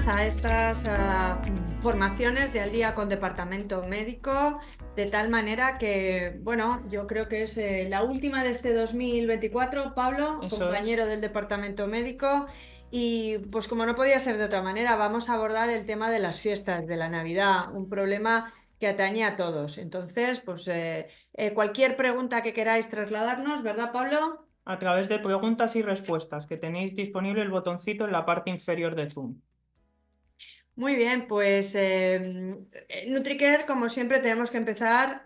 a estas formaciones de Al Día con Departamento Médico, de tal manera que, bueno, yo creo que es la última de este 2024, Pablo, Eso compañero es. del Departamento Médico, y pues como no podía ser de otra manera, vamos a abordar el tema de las fiestas, de la Navidad, un problema que atañe a todos. Entonces, pues cualquier pregunta que queráis trasladarnos, ¿verdad, Pablo? A través de preguntas y respuestas, que tenéis disponible el botoncito en la parte inferior de Zoom. Muy bien, pues NutriCare, como siempre, tenemos que empezar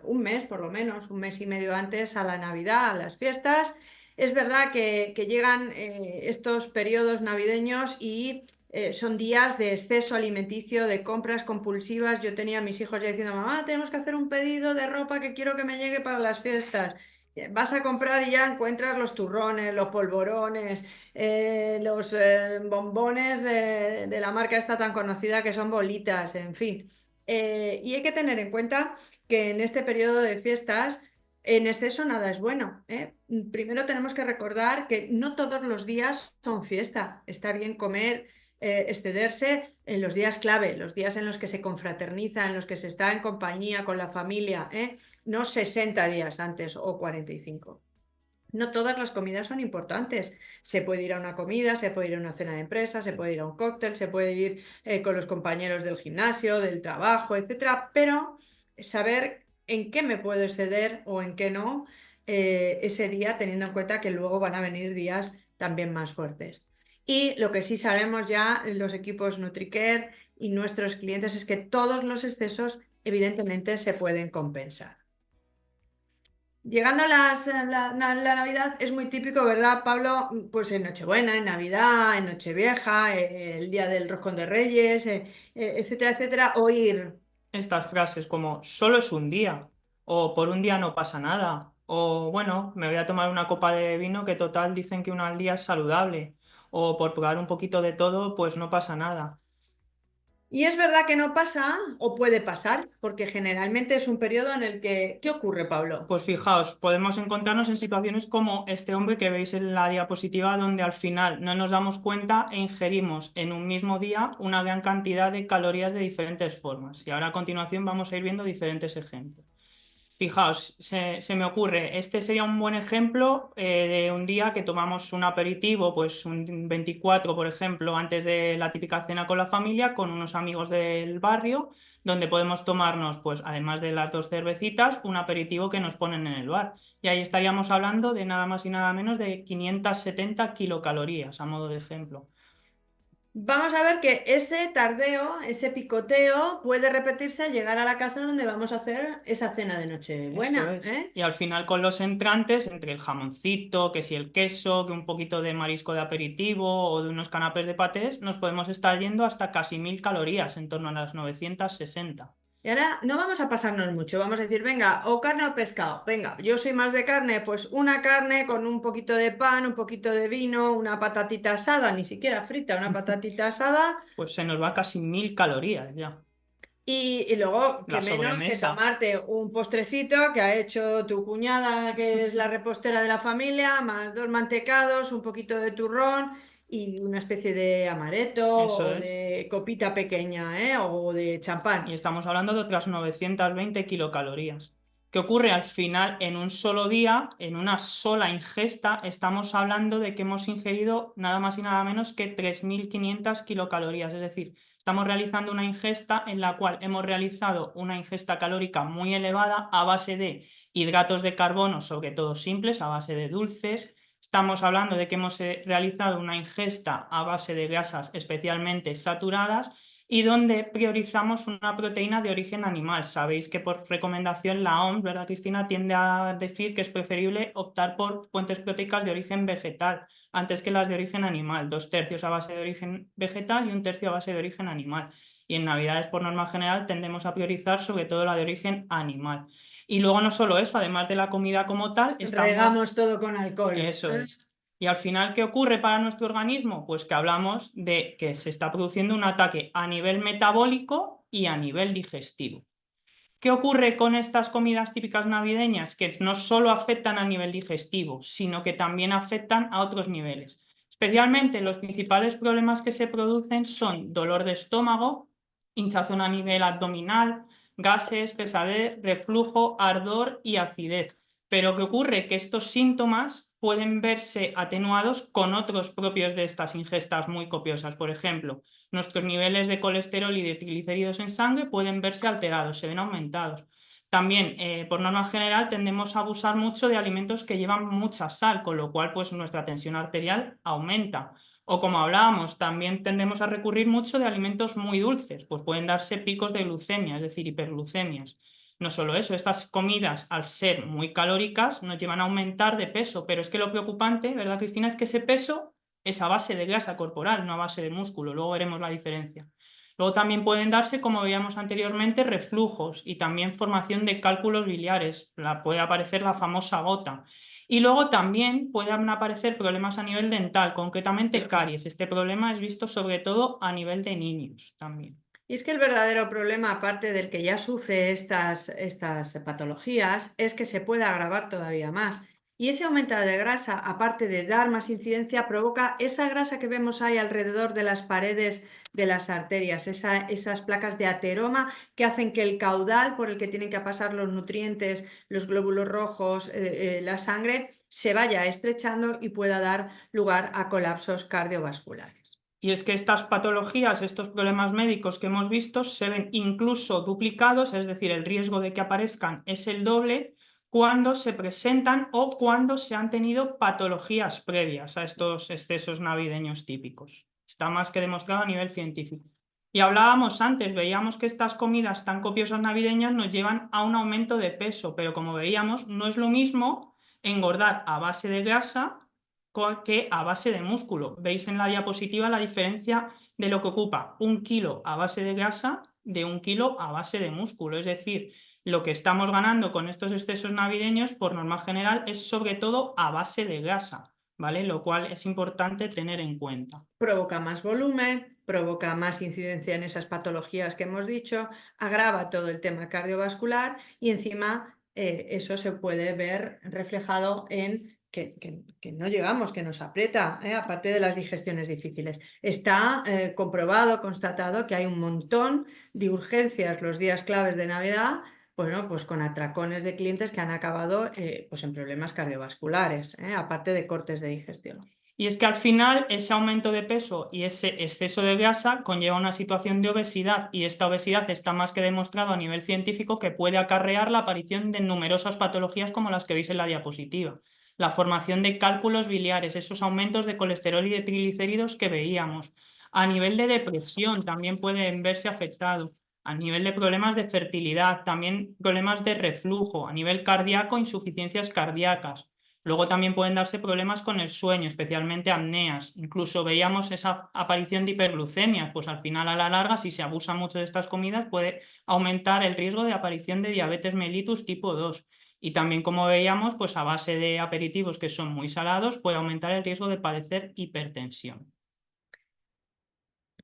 un mes, por lo menos, un mes y medio antes a la Navidad, a las fiestas. Es verdad que llegan estos periodos navideños y son días de exceso alimenticio, de compras compulsivas. Yo tenía a mis hijos ya diciendo, mamá, tenemos que hacer un pedido de ropa que quiero que me llegue para las fiestas. Vas a comprar y ya encuentras los turrones, los polvorones, los bombones de la marca esta tan conocida que son bolitas, en fin. Y hay que tener en cuenta que en este periodo de fiestas, en exceso nada es bueno, ¿eh? Primero tenemos que recordar que no todos los días son fiesta. Está bien comer, excederse en los días clave, los días en los que se confraterniza, en los que se está en compañía con la familia, ¿eh? No 60 días antes o 45. No todas las comidas son importantes. Se puede ir a una comida, se puede ir a una cena de empresa, se puede ir a un cóctel, se puede ir con los compañeros del gimnasio, del trabajo, etcétera. Pero saber en qué me puedo exceder o en qué no ese día, teniendo en cuenta que luego van a venir días también más fuertes. Y lo que sí sabemos ya los equipos NutriCare y nuestros clientes es que todos los excesos evidentemente se pueden compensar. Llegando a la Navidad es muy típico, ¿verdad, Pablo? Pues en Nochebuena, en Navidad, en Nochevieja, el Día del Roscón de Reyes, etcétera, etcétera, oír. Estas frases como solo es un día, o por un día no pasa nada, o bueno, me voy a tomar una copa de vino que total dicen que una al día es saludable, o por probar un poquito de todo, pues no pasa nada. Y es verdad que no pasa o puede pasar, porque generalmente es un periodo en el que... ¿Qué ocurre, Pablo? Pues fijaos, podemos encontrarnos en situaciones como este hombre que veis en la diapositiva, donde al final no nos damos cuenta e ingerimos en un mismo día una gran cantidad de calorías de diferentes formas. Y ahora a continuación vamos a ir viendo diferentes ejemplos. Fijaos, se me ocurre, este sería un buen ejemplo de un día que tomamos un aperitivo, pues un 24, por ejemplo, antes de la típica cena con la familia, con unos amigos del barrio, donde podemos tomarnos, pues además de las 2 cervecitas, un aperitivo que nos ponen en el bar. Y ahí estaríamos hablando de nada más y nada menos de 570 kilocalorías, a modo de ejemplo. Vamos a ver que ese tardeo, ese picoteo puede repetirse al llegar a la casa donde vamos a hacer esa cena de Eso Nochebuena, es. ¿eh? Y al final con los entrantes, entre el jamoncito, que si el queso, que un poquito de marisco de aperitivo o de unos canapés de patés, nos podemos estar yendo hasta casi 1000 calorías, en torno a las 960. Y ahora no vamos a pasarnos mucho, vamos a decir, venga, o carne o pescado. Venga, yo soy más de carne, pues una carne con un poquito de pan, un poquito de vino, una patatita asada, ni siquiera frita, una patatita asada. Pues se nos va casi 1000 calorías ya. Y luego, qué La menos que sobremesa, tomarte un postrecito que ha hecho tu cuñada, que es la repostera de la familia, más dos mantecados, un poquito de turrón y una especie de amaretto eso o es. de copita pequeña, ¿eh? O de Y champán. estamos hablando de otras 920 kilocalorías. ¿Qué ocurre? Al final, en un solo día, en una sola ingesta, estamos hablando de que hemos ingerido nada más y nada menos que 3500 kilocalorías. Es decir, estamos realizando una ingesta en la cual hemos realizado una ingesta calórica muy elevada a base de hidratos de carbono, sobre todo simples, a base de dulces. Estamos hablando de que hemos realizado una ingesta a base de grasas especialmente saturadas y donde priorizamos una proteína de origen animal. Sabéis que por recomendación la OMS, ¿verdad, Cristina?, tiende a decir que es preferible optar por fuentes proteicas de origen vegetal antes que las de origen animal, 2/3 a base de origen vegetal y 1/3 a base de origen animal. Y en Navidades, por norma general, tendemos a priorizar sobre todo la de origen animal. Y luego no solo eso, además de la comida como tal, estamos... Regamos todo con alcohol, Eso ¿eh? es. Y al final, ¿qué ocurre para nuestro organismo? Pues que hablamos de que se está produciendo un ataque a nivel metabólico y a nivel digestivo. ¿Qué ocurre con estas comidas típicas navideñas? Que no solo afectan a nivel digestivo, sino que también afectan a otros niveles. Especialmente los principales problemas que se producen son dolor de estómago, hinchazón a nivel abdominal, gases, pesadez, reflujo, ardor y acidez. Pero ¿qué ocurre? Que estos síntomas pueden verse atenuados con otros propios de estas ingestas muy copiosas. Por ejemplo, nuestros niveles de colesterol y de triglicéridos en sangre pueden verse alterados, se ven aumentados. También, por norma general, tendemos a abusar mucho de alimentos que llevan mucha sal, con lo cual pues, nuestra tensión arterial aumenta. O como hablábamos, también tendemos a recurrir mucho de alimentos muy dulces, pues pueden darse picos de glucemia, es decir, hiperglucemias. No solo eso, estas comidas, al ser muy calóricas, nos llevan a aumentar de peso, pero es que lo preocupante, ¿verdad, Cristina?, es que ese peso es a base de grasa corporal, no a base de músculo. Luego veremos la diferencia. Luego también pueden darse, como veíamos anteriormente, reflujos y también formación de cálculos biliares. Puede aparecer la famosa gota. Y luego también pueden aparecer problemas a nivel dental, concretamente caries. Este problema es visto sobre todo a nivel de niños también. Y es que el verdadero problema, aparte del que ya sufre estas patologías, es que se puede agravar todavía más. Y ese aumento de grasa, aparte de dar más incidencia, provoca esa grasa que vemos ahí alrededor de las paredes de las arterias, esas placas de ateroma que hacen que el caudal por el que tienen que pasar los nutrientes, los glóbulos rojos, la sangre, se vaya estrechando y pueda dar lugar a colapsos cardiovasculares. Y es que estas patologías, estos problemas médicos que hemos visto, se ven incluso duplicados, es decir, el riesgo de que aparezcan es el doble cuando se presentan o cuando se han tenido patologías previas a estos excesos navideños típicos. Está más que demostrado a nivel científico. Y hablábamos antes, veíamos que estas comidas tan copiosas navideñas nos llevan a un aumento de peso, pero como veíamos, no es lo mismo engordar a base de grasa que a base de músculo. Veis en la diapositiva la diferencia de lo que ocupa 1 kilo a base de grasa de 1 kilo a base de músculo. Es decir, lo que estamos ganando con estos excesos navideños, por norma general, es sobre todo a base de grasa, ¿vale? Lo cual es importante tener en cuenta. Provoca más volumen, provoca más incidencia en esas patologías que hemos dicho, agrava todo el tema cardiovascular y encima eso se puede ver reflejado en que no llegamos, que nos aprieta, aparte de las digestiones difíciles. Está comprobado, constatado que hay un montón de urgencias los días claves de Navidad, bueno, pues con atracones de clientes que han acabado pues en problemas cardiovasculares, aparte de cortes de digestión. Y es que al final ese aumento de peso y ese exceso de grasa conlleva una situación de obesidad, y esta obesidad está más que demostrado a nivel científico que puede acarrear la aparición de numerosas patologías como las que veis en la diapositiva. La formación de cálculos biliares, esos aumentos de colesterol y de triglicéridos que veíamos. A nivel de depresión también pueden verse afectados. A nivel de problemas de fertilidad, también problemas de reflujo. A nivel cardíaco, insuficiencias cardíacas. Luego también pueden darse problemas con el sueño, especialmente apneas. Incluso veíamos esa aparición de hiperglucemias, pues al final, a la larga, si se abusa mucho de estas comidas, puede aumentar el riesgo de aparición de diabetes mellitus tipo 2. Y también, como veíamos, pues a base de aperitivos que son muy salados, puede aumentar el riesgo de padecer hipertensión.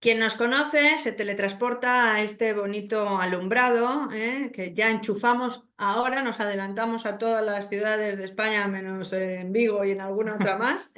Quien nos conoce se teletransporta a este bonito alumbrado, que ya enchufamos ahora, nos adelantamos a todas las ciudades de España, menos en Vigo y en alguna otra más,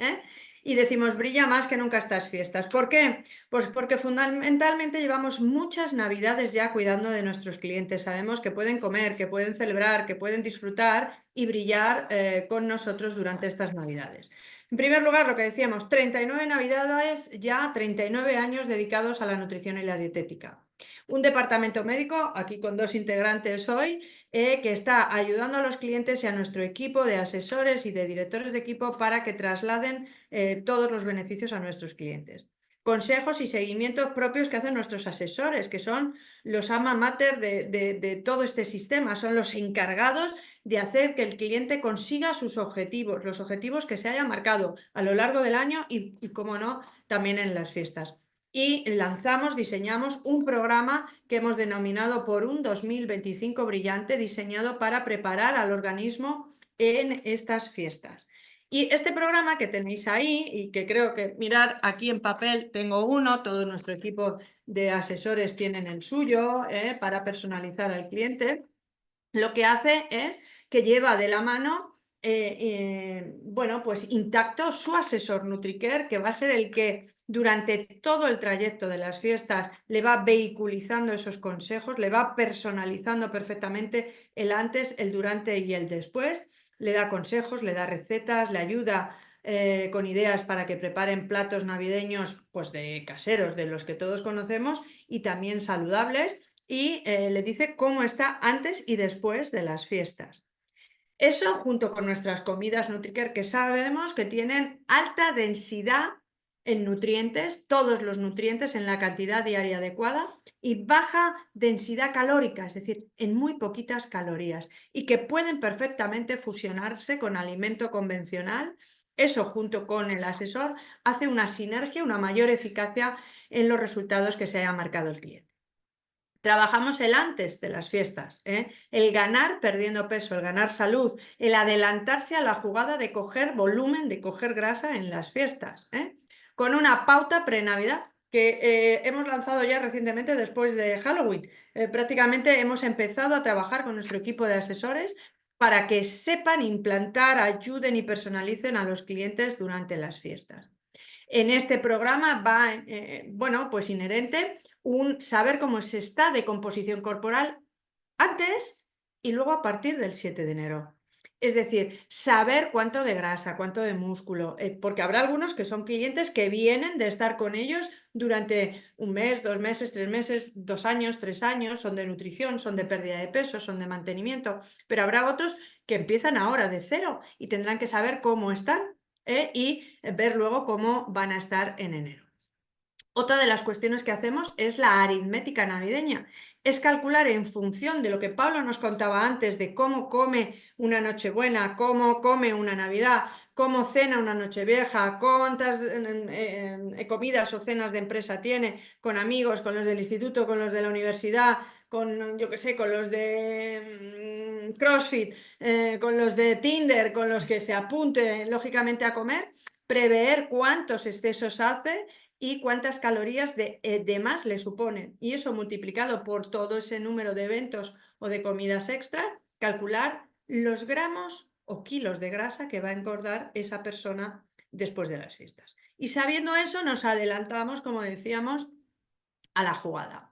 y decimos, brilla más que nunca estas fiestas. ¿Por qué? Pues porque fundamentalmente llevamos muchas Navidades ya cuidando de nuestros clientes. Sabemos que pueden comer, que pueden celebrar, que pueden disfrutar y brillar con nosotros durante estas Navidades. En primer lugar, lo que decíamos, 39 Navidades, ya 39 años dedicados a la nutrición y la dietética. Un departamento médico, aquí con 2 integrantes hoy, que está ayudando a los clientes y a nuestro equipo de asesores y de directores de equipo para que trasladen todos los beneficios a nuestros clientes. Consejos y seguimientos propios que hacen nuestros asesores, que son los alma mater de todo este sistema, son los encargados de hacer que el cliente consiga sus objetivos, los objetivos que se haya marcado a lo largo del año y como no, también en las fiestas. Y diseñamos un programa que hemos denominado por un 2025 brillante, diseñado para preparar al organismo en estas fiestas. Y este programa que tenéis ahí, y que creo que, mirar, aquí en papel tengo uno, todo nuestro equipo de asesores tienen el suyo, para personalizar al cliente, lo que hace es que lleva de la mano bueno, pues intacto su asesor NutriCare, que va a ser el que durante todo el trayecto de las fiestas le va vehiculizando esos consejos, le va personalizando perfectamente el antes, el durante y el después, le da consejos, le da recetas, le ayuda con ideas para que preparen platos navideños pues de caseros, de los que todos conocemos y también saludables, y le dice cómo está antes y después de las fiestas. Eso junto con nuestras comidas NutriCare, que sabemos que tienen alta densidad en nutrientes, todos los nutrientes en la cantidad diaria adecuada, y baja densidad calórica, es decir, en muy poquitas calorías, y que pueden perfectamente fusionarse con alimento convencional. Eso junto con el asesor hace una sinergia, una mayor eficacia en los resultados que se haya marcado el cliente. Trabajamos el antes de las fiestas, el ganar perdiendo peso, el ganar salud, el adelantarse a la jugada de coger volumen, de coger grasa en las fiestas, con una pauta pre-Navidad que hemos lanzado ya recientemente después de Halloween. Prácticamente hemos empezado a trabajar con nuestro equipo de asesores para que sepan implantar, ayuden y personalicen a los clientes durante las fiestas. En este programa va, bueno, pues inherente un saber cómo se está de composición corporal antes y luego a partir del 7 de enero. Es decir, saber cuánto de grasa, cuánto de músculo, porque habrá algunos que son clientes que vienen de estar con ellos durante un mes, 2 meses, 3 meses, 2 años, 3 años, son de nutrición, son de pérdida de peso, son de mantenimiento, pero habrá otros que empiezan ahora de cero y tendrán que saber cómo están y ver luego cómo van a estar en enero. Otra de las cuestiones que hacemos es la aritmética navideña. Es calcular en función de lo que Pablo nos contaba antes de cómo come una Nochebuena, cómo come una Navidad, cómo cena una Nochevieja, cuántas comidas o cenas de empresa tiene con amigos, con los del instituto, con los de la universidad, con, yo qué sé, con los de CrossFit, con los de Tinder, con los que se apunte lógicamente a comer, prever cuántos excesos hace y cuántas calorías de más le suponen. Y eso multiplicado por todo ese número de eventos o de comidas extra, calcular los gramos o kilos de grasa que va a engordar esa persona después de las fiestas. Y sabiendo eso, nos adelantamos, como decíamos, a la jugada.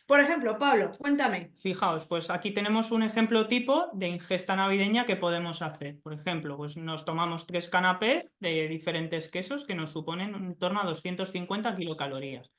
Por ejemplo, Pablo, cuéntame. Fijaos, pues aquí tenemos un ejemplo tipo de ingesta navideña que podemos hacer. Por ejemplo, pues nos tomamos 3 canapés de diferentes quesos que nos suponen en torno a 250 kilocalorías.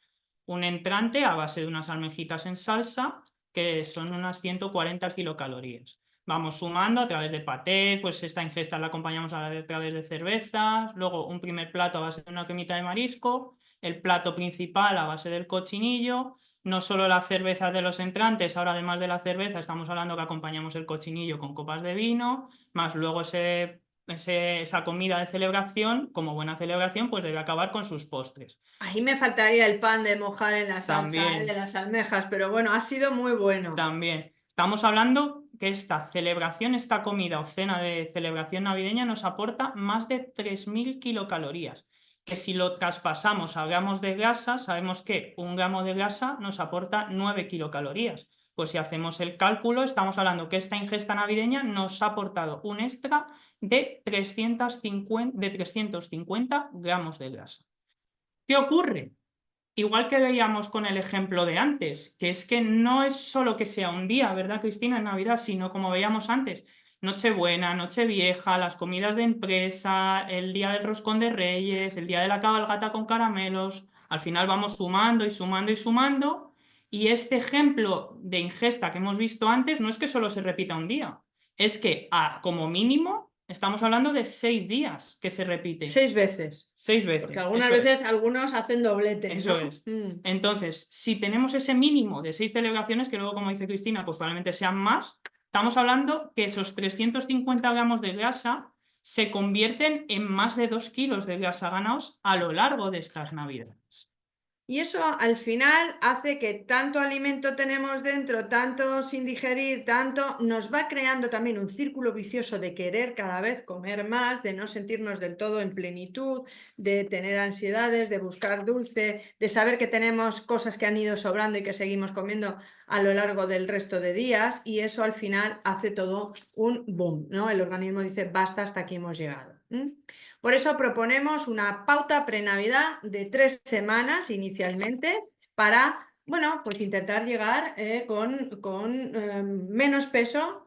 Un entrante a base de unas almejitas en salsa que son unas 140 kilocalorías. Vamos sumando a través de patés, pues esta ingesta la acompañamos a través de cervezas, luego un primer plato a base de una cremita de marisco, el plato principal a base del cochinillo. No solo la cerveza de los entrantes, ahora además de la cerveza estamos hablando que acompañamos el cochinillo con copas de vino, más luego esa comida de celebración, como buena celebración, pues debe acabar con sus postres. Ahí me faltaría el pan de mojar en la salsa, También, de las almejas, pero bueno, ha sido muy bueno. también. Estamos hablando que esta celebración, esta comida o cena de celebración navideña nos aporta más de 3000 kilocalorías. Que si lo traspasamos a gramos de grasa, sabemos que 1 gramo de grasa nos aporta 9 kilocalorías. Pues si hacemos el cálculo, estamos hablando que esta ingesta navideña nos ha aportado un extra de 350 gramos de grasa. ¿Qué ocurre? Igual que veíamos con el ejemplo de antes, que es que no es solo que sea un día, ¿verdad, Cristina? En Navidad, sino como veíamos antes, Nochebuena, Nochevieja, las comidas de empresa, el día del roscón de Reyes, el día de la cabalgata con caramelos. Al final vamos sumando y sumando y sumando. Y este ejemplo de ingesta que hemos visto antes no es que solo se repita un día, es que como mínimo estamos hablando de 6 días que se repite. 6 veces. 6 veces. Porque algunas veces algunos hacen doblete. Eso ¿no? es. Entonces, si tenemos ese mínimo de 6 celebraciones, que luego, como dice Cristina, pues probablemente sean más, estamos hablando que esos 350 gramos de grasa se convierten en más de 2 kilos de grasa ganados a lo largo de estas Navidades. Y eso al final hace que tanto alimento tenemos dentro, tanto sin digerir, tanto nos va creando también un círculo vicioso de querer cada vez comer más, de no sentirnos del todo en plenitud, de tener ansiedades, de buscar dulce, de saber que tenemos cosas que han ido sobrando y que seguimos comiendo a lo largo del resto de días, y eso al final hace todo un boom, ¿no? El organismo dice, basta, hasta aquí hemos llegado. Por eso proponemos una pauta pre-Navidad de 3 semanas inicialmente para, bueno, pues intentar llegar con menos peso,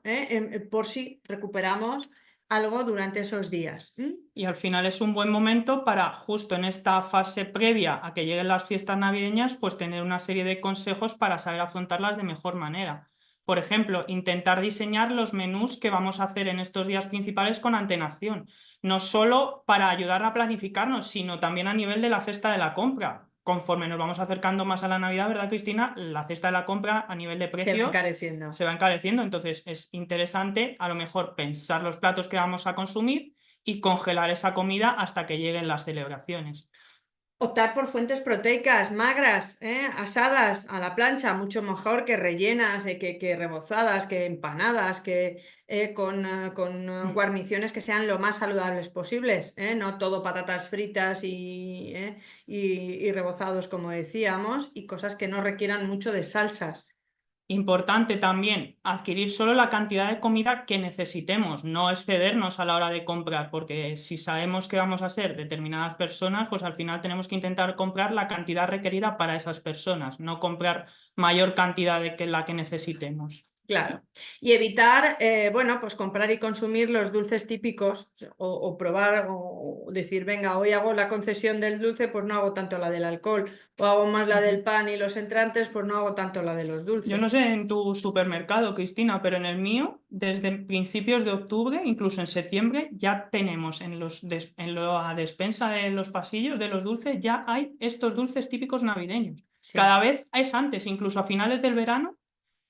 por si recuperamos algo durante esos días. Y al final es un buen momento para, justo en esta fase previa a que lleguen las fiestas navideñas, pues tener una serie de consejos para saber afrontarlas de mejor manera. Por ejemplo, intentar diseñar los menús que vamos a hacer en estos días principales con antelación, no solo para ayudar a planificarnos, sino también a nivel de la cesta de la compra. Conforme nos vamos acercando más a la Navidad, ¿verdad, Cristina? La cesta de la compra a nivel de Se va precios encareciendo. se va encareciendo, entonces es interesante a lo mejor pensar los platos que vamos a consumir y congelar esa comida hasta que lleguen las celebraciones. Optar por fuentes proteicas magras, asadas a la plancha, mucho mejor que rellenas, que rebozadas, que empanadas, con guarniciones que sean lo más saludables posibles, no todo patatas fritas y rebozados, como decíamos, y cosas que no requieran mucho de salsas. Importante también adquirir solo la cantidad de comida que necesitemos, no excedernos a la hora de comprar, porque si sabemos que vamos a ser determinadas personas, pues al final tenemos que intentar comprar la cantidad requerida para esas personas, no comprar mayor cantidad de que la que necesitemos. Claro. Y evitar, bueno, pues comprar y consumir los dulces típicos o probar o decir, venga, hoy hago la concesión del dulce, pues no hago tanto la del alcohol, o hago más la del pan y los entrantes, pues no hago tanto la de los Yo dulces. no sé en tu supermercado, Cristina, pero en el mío, desde principios de octubre, incluso en septiembre, ya tenemos en la despensa de los pasillos de los dulces, ya hay estos dulces típicos navideños. Sí. Cada vez es antes, incluso a finales del verano,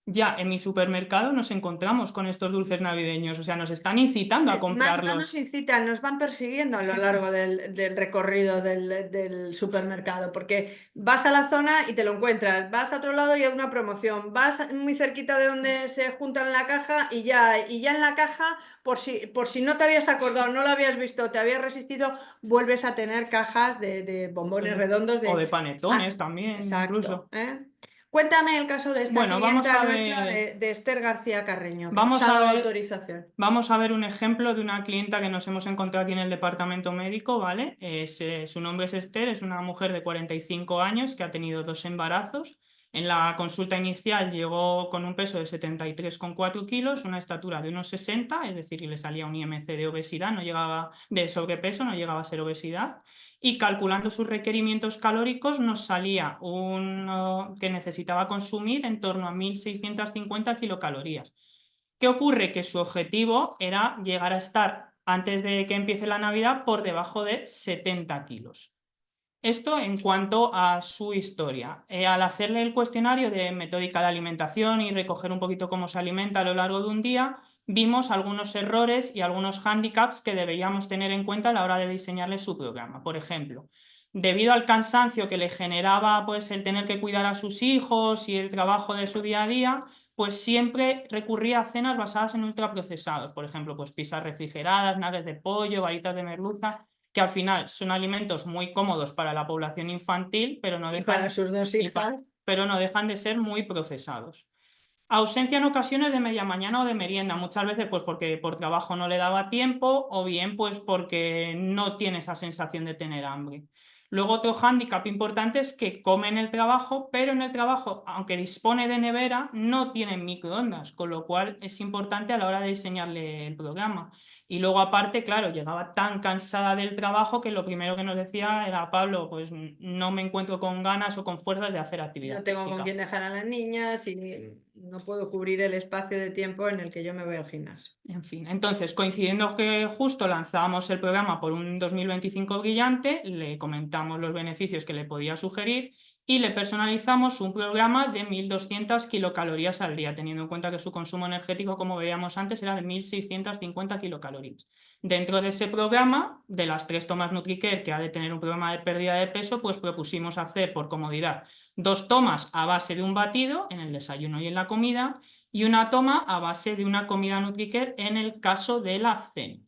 ya en mi supermercado nos encontramos con estos dulces navideños, o sea, nos están incitando a Más no nos comprarlos. incitan, nos van persiguiendo a lo largo del recorrido del supermercado, porque vas a la zona y te lo encuentras, vas a otro lado y hay una promoción, vas muy cerquita de donde se juntan en la caja y ya en la caja, por si no te habías acordado, no lo habías visto, te habías resistido, vuelves a tener cajas de bombones redondos O de panetones también, Exacto, incluso. ¿eh? Cuéntame el caso de esta Bueno, vamos clienta a nuestra ver, de Esther García Carreño, que nos vamos ha a dado ver autorización. Vamos a ver un ejemplo de una clienta que nos hemos encontrado aquí en el departamento médico, ¿vale? Su nombre es Esther, es una mujer de 45 años que ha tenido 2 embarazos. En la consulta inicial llegó con un peso de 73,4 kilos, una estatura de unos 60, es decir, le salía un IMC de obesidad, no llegaba de sobrepeso, no llegaba a ser obesidad. Y calculando sus requerimientos calóricos nos salía que necesitaba consumir en torno a 1.650 kilocalorías. ¿Qué ocurre? Que su objetivo era llegar a estar, antes de que empiece la Navidad, por debajo de 70 kilos. Esto en cuanto a su historia. Al hacerle el cuestionario de metódica de alimentación y recoger un poquito cómo se alimenta a lo largo de un día, vimos algunos errores y algunos hándicaps que deberíamos tener en cuenta a la hora de diseñarle su programa. Por ejemplo, debido al cansancio que le generaba pues, el tener que cuidar a sus hijos y el trabajo de su día a día, pues siempre recurría a cenas basadas en ultraprocesados. Por ejemplo, pues pizzas refrigeradas, naves de pollo, varitas de merluza, que al final son alimentos muy cómodos para la población infantil, pero no Y para dejan, sus 2 hijas. pero no dejan de ser muy procesados. Ausencia en ocasiones de media mañana o de merienda, muchas veces pues porque por trabajo no le daba tiempo o bien pues porque no tiene esa sensación de tener hambre. Luego otro hándicap importante es que come en el trabajo, pero en el trabajo, aunque dispone de nevera, no tiene microondas, con lo cual es importante a la hora de diseñarle el programa. Y luego aparte, claro, llegaba tan cansada del trabajo que lo primero que nos decía era, Pablo, pues no me encuentro con ganas o con fuerzas de hacer actividad No tengo con física. quién dejar a las niñas y no puedo cubrir el espacio de tiempo en el que yo me voy al gimnasio. En fin, entonces, coincidiendo que justo lanzábamos el programa por un 2025 brillante, le comentamos los beneficios que le podía sugerir y le personalizamos un programa de 1.200 kilocalorías al día, teniendo en cuenta que su consumo energético, como veíamos antes, era de 1.650 kilocalorías. Dentro de ese programa, de las 3 tomas NutriCare que ha de tener un programa de pérdida de peso, pues propusimos hacer por comodidad 2 tomas a base de un batido en el desayuno y en la comida y una toma a base de una comida NutriCare en el caso de la cena.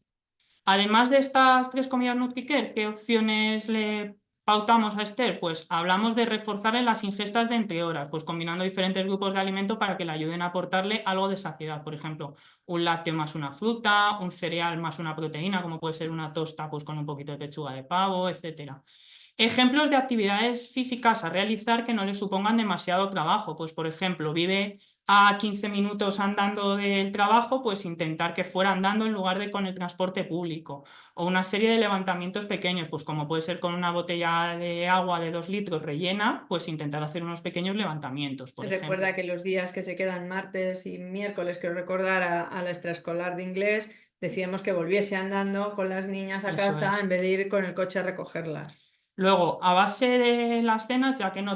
Además de estas 3 comidas NutriCare, ¿qué opciones le pautamos a Esther? Pues hablamos de reforzarle las ingestas de entre horas, pues combinando diferentes grupos de alimento para que le ayuden a aportarle algo de saciedad. Por ejemplo, un lácteo más una fruta, un cereal más una proteína, como puede ser una tosta pues con un poquito de pechuga de pavo, etcétera. Ejemplos de actividades físicas a realizar que no le supongan demasiado trabajo. Pues, por ejemplo, vive a 15 minutos andando del trabajo, pues intentar que fuera andando en lugar de con el transporte público. O una serie de levantamientos pequeños, pues como puede ser con una botella de agua de 2 litros rellena, pues intentar hacer unos pequeños levantamientos, por ejemplo. Recuerda que los días que se quedan martes y miércoles, quiero recordar, a la extraescolar de inglés, decíamos que volviese andando con las niñas a Eso casa es. en vez de ir con el coche a recogerlas. Luego, a base de las cenas, ya que no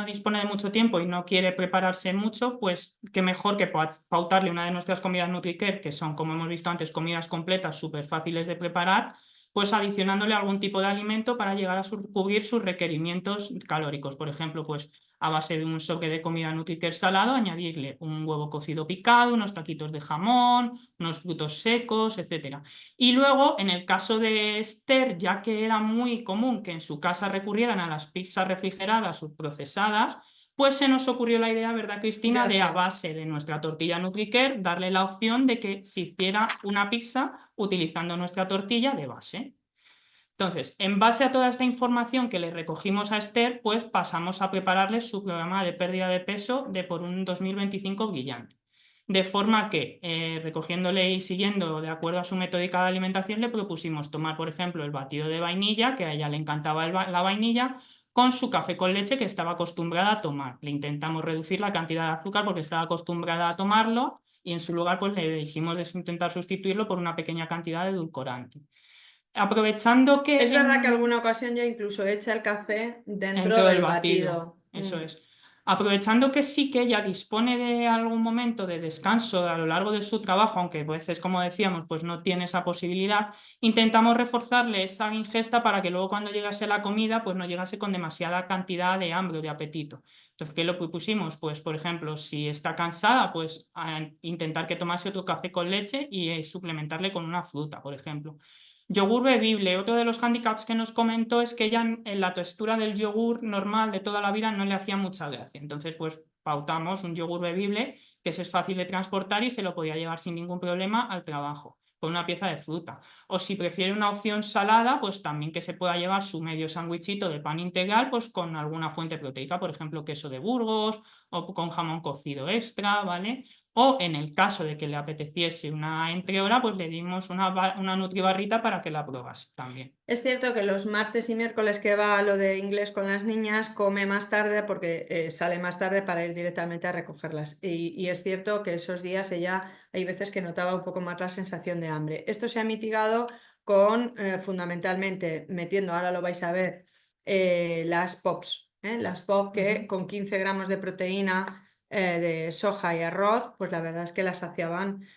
dispone de mucho tiempo y no quiere prepararse mucho, pues qué mejor que pautarle una de nuestras comidas NutriCare, que son, como hemos visto antes, comidas completas súper fáciles de preparar, pues adicionándole algún tipo de alimento para llegar a cubrir sus requerimientos calóricos. Por ejemplo, pues a base de un sobre de comida NutriCare salado, añadirle un huevo cocido picado, unos taquitos de jamón, unos frutos secos, etcétera. Y luego, en el caso de Esther, ya que era muy común que en su casa recurrieran a las pizzas refrigeradas o procesadas, pues se nos ocurrió la idea, ¿verdad, Cristina?, de a base de nuestra tortilla NutriCare darle la opción de que se hiciera una pizza utilizando nuestra tortilla de base. Entonces, en base a toda esta información que le recogimos a Esther, pues pasamos a prepararle su programa de pérdida de peso de por un 2025 brillante. De forma que, recogiéndole y siguiendo de acuerdo a su metódica de alimentación, le propusimos tomar, por ejemplo, el batido de vainilla, que a ella le encantaba la vainilla, con su café con leche que estaba acostumbrada a tomar. Le intentamos reducir la cantidad de azúcar porque estaba acostumbrada a tomarlo y en su lugar pues le dijimos de intentar sustituirlo por una pequeña cantidad de edulcorante. Aprovechando que Es verdad que alguna ocasión ya incluso echa el café dentro del del batido, batido. eso es. Aprovechando que sí que ella dispone de algún momento de descanso a lo largo de su trabajo, aunque a veces, como decíamos, pues no tiene esa posibilidad, intentamos reforzarle esa ingesta para que luego cuando llegase la comida, pues no llegase con demasiada cantidad de hambre o de apetito. Entonces, ¿qué lo pusimos? Pues, por ejemplo, si está cansada, pues a intentar que tomase otro café con leche y suplementarle con una fruta, por ejemplo. Yogur bebible. Otro de los hándicaps que nos comentó es que ella en la textura del yogur normal de toda la vida no le hacía mucha gracia. Entonces, pues pautamos un yogur bebible que es fácil de transportar y se lo podía llevar sin ningún problema al trabajo, con una pieza de fruta. O si prefiere una opción salada, pues también que se pueda llevar su medio sándwichito de pan integral, pues con alguna fuente proteica, por ejemplo, queso de Burgos o con jamón cocido extra, ¿vale? O en el caso de que le apeteciese una entrehora, pues le dimos una nutribarrita para que la probase también. Es cierto que los martes y miércoles que va a lo de inglés con las niñas, come más tarde porque sale más tarde para ir directamente a recogerlas. Y es cierto que esos días ella hay veces que notaba un poco más la sensación de hambre. Esto se ha mitigado con fundamentalmente metiendo, ahora lo vais a ver, las POPs. Las POP que con 15 gramos de proteína de soja y arroz, pues la verdad es que las saciaban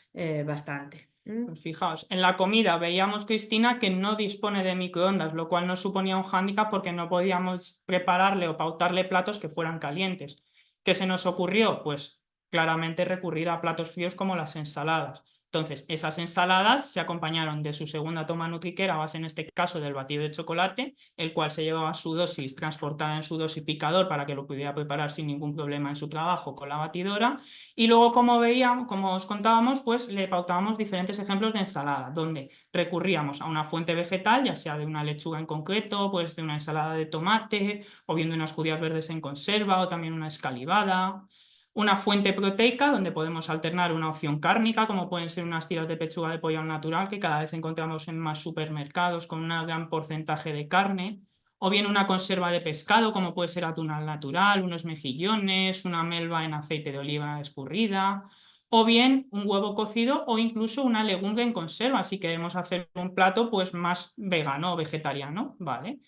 bastante. Pues fijaos, en la comida veíamos, Cristina, que no dispone de microondas, lo cual nos suponía un hándicap porque no podíamos prepararle o pautarle platos que fueran calientes. ¿Qué se nos ocurrió? Pues claramente recurrir a platos fríos como las ensaladas. Entonces, esas ensaladas se acompañaron de su segunda toma NutriCare a base, en este caso, del batido de chocolate, el cual se llevaba su dosis transportada en su dosis picador para que lo pudiera preparar sin ningún problema en su trabajo con la batidora. Y luego, como veíamos, como os contábamos, pues le pautábamos diferentes ejemplos de ensalada, donde recurríamos a una fuente vegetal, ya sea de una lechuga en concreto, pues de una ensalada de tomate, o bien de unas judías verdes en conserva, o también una escalivada. Una fuente proteica, donde podemos alternar una opción cárnica, como pueden ser unas tiras de pechuga de pollo al natural, que cada vez encontramos en más supermercados con un gran porcentaje de carne. O bien una conserva de pescado, como puede ser atún al natural, unos mejillones, una melva en aceite de oliva escurrida, o bien un huevo cocido o incluso una legumbre en conserva, si queremos hacer un plato pues más vegano o vegetariano, ¿vale?